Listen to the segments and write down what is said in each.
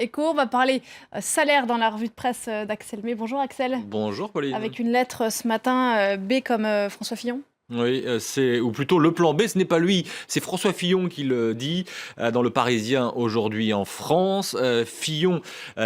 Écho, on va parler salaire dans la revue de presse d'Axel May. Bonjour Axel. Bonjour Pauline. Avec une lettre ce matin, B comme François Fillon. Oui, ou plutôt le plan B, ce n'est pas lui, c'est François Fillon qui le dit dans Le Parisien aujourd'hui en France. Fillon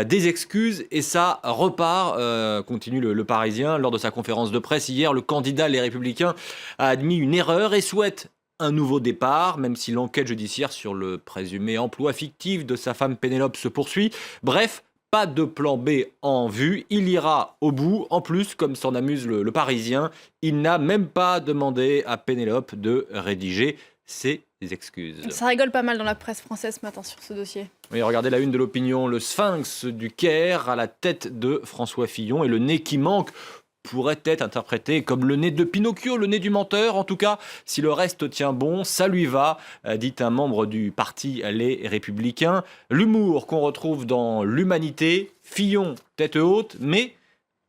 des excuses et ça repart, continue le Parisien. Lors de sa conférence de presse hier, le candidat Les Républicains a admis une erreur et souhaite un nouveau départ, même si l'enquête judiciaire sur le présumé emploi fictif de sa femme Pénélope se poursuit. Bref, pas de plan B en vue, il ira au bout. En plus, comme s'en amuse le Parisien, il n'a même pas demandé à Pénélope de rédiger ses excuses. Ça rigole pas mal dans la presse française ce matin sur ce dossier. Oui, regardez la une de l'Opinion, le sphinx du Caire à la tête de François Fillon et le nez qui manque pourrait être interprété comme le nez de Pinocchio, le nez du menteur. En tout cas, si le reste tient bon, ça lui va, dit un membre du parti Les Républicains. L'humour qu'on retrouve dans l'humanité, Fillon tête haute, mais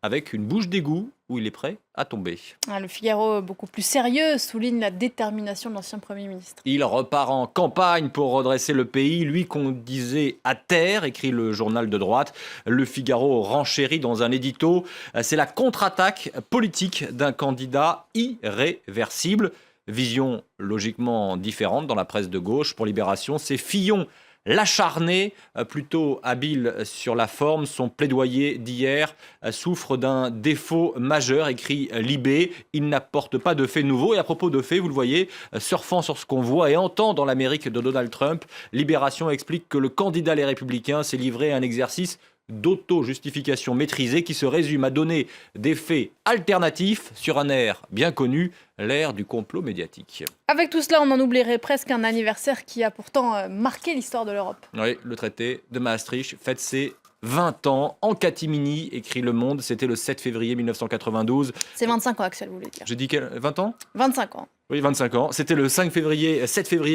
avec une bouche d'égout où il est prêt à tomber. Le Figaro, beaucoup plus sérieux, souligne la détermination de l'ancien Premier ministre. Il repart en campagne pour redresser le pays, lui qu'on disait à terre, écrit le journal de droite. Le Figaro renchérit dans un édito. C'est la contre-attaque politique d'un candidat irréversible. Vision logiquement différente dans la presse de gauche. Pour Libération, c'est Fillon l'acharné, plutôt habile sur la forme. Son plaidoyer d'hier souffre d'un défaut majeur, écrit Libé. Il n'apporte pas de faits nouveaux. Et à propos de faits, vous le voyez, surfant sur ce qu'on voit et entend dans l'Amérique de Donald Trump, Libération explique que le candidat Les Républicains s'est livré à un exercice d'auto-justification maîtrisée qui se résume à donner des faits alternatifs sur un air bien connu, l'ère du complot médiatique. Avec tout cela, on en oublierait presque un anniversaire qui a pourtant marqué l'histoire de l'Europe. Oui, le traité de Maastricht fête ses 20 ans en catimini, écrit Le Monde. C'était le 7 février 1992. C'est 25 ans, Axel, vous voulez dire. Je dis 20 ans ? 25 ans. Oui, 25 ans. C'était le 7 février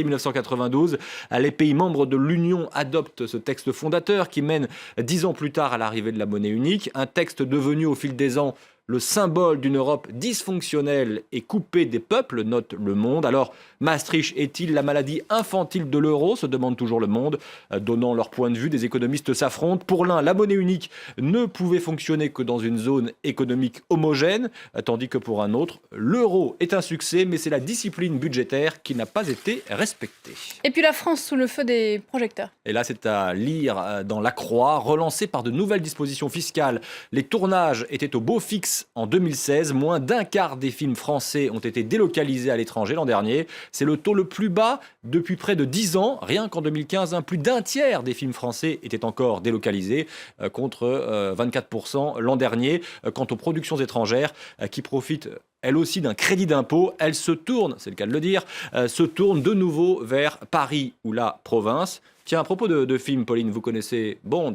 1992. Les pays membres de l'Union adoptent ce texte fondateur qui mène 10 ans plus tard à l'arrivée de la monnaie unique. Un texte devenu au fil des ans le symbole d'une Europe dysfonctionnelle et coupée des peuples, note Le Monde. Alors, Maastricht est-il la maladie infantile de l'euro, se demande toujours Le Monde. Donnant leur point de vue, des économistes s'affrontent. Pour l'un, la monnaie unique ne pouvait fonctionner que dans une zone économique homogène, tandis que pour un autre, l'euro est un succès, mais c'est la discipline budgétaire qui n'a pas été respectée. Et puis la France sous le feu des projecteurs. Et là, c'est à lire dans La Croix, relancé par de nouvelles dispositions fiscales. Les tournages étaient au beau fixe en 2016. Moins d'un quart des films français ont été délocalisés à l'étranger l'an dernier. C'est le taux le plus bas depuis près de 10 ans. Rien qu'en 2015, plus d'un tiers des films français étaient encore délocalisés, contre 24% l'an dernier. Quant aux productions étrangères qui profitent elles aussi d'un crédit d'impôt, elles se tournent, c'est le cas de le dire, se tournent de nouveau vers Paris ou la province. Tiens, à propos de films, Pauline, vous connaissez Bond ?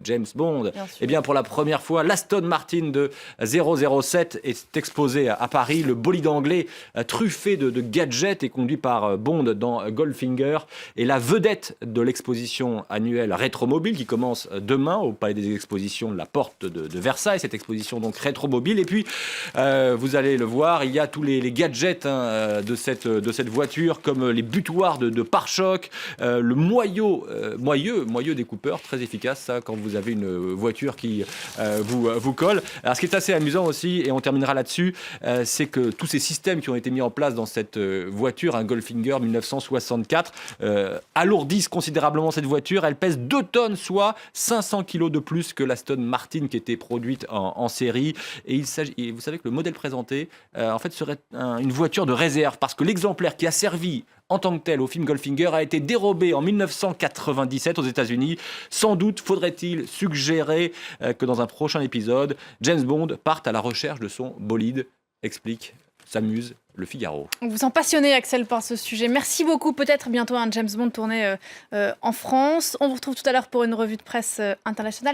James Bond. Eh bien, pour la première fois, l'Aston Martin de 007 est exposé à Paris. Le bolide anglais truffé de gadgets est conduit par Bond dans Goldfinger. Et la vedette de l'exposition annuelle Rétromobile qui commence demain au Palais des Expositions de la Porte de Versailles. Cette exposition donc Rétromobile. Et puis, vous allez le voir, il y a tous les gadgets de cette voiture, comme les butoirs de pare-choc, le moyeu découpeur, très efficace ça quand vous avez une voiture qui vous colle. Alors ce qui est assez amusant aussi, et on terminera là-dessus, c'est que tous ces systèmes qui ont été mis en place dans cette voiture, un Goldfinger 1964, alourdissent considérablement cette voiture. Elle pèse 2 tonnes, soit 500 kilos de plus que l'Aston Martin qui était produite en série. Et vous savez que le modèle présenté, en fait, serait une voiture de réserve, parce que l'exemplaire qui a servi en tant que tel au film Goldfinger a été dérobé en 1997 aux États-Unis. Sans doute faudrait-il suggérer que dans un prochain épisode, James Bond parte à la recherche de son bolide, s'amuse Le Figaro. On vous sent passionné, Axel, par ce sujet. Merci beaucoup. Peut-être bientôt un James Bond tourné en France. On vous retrouve tout à l'heure pour une revue de presse internationale.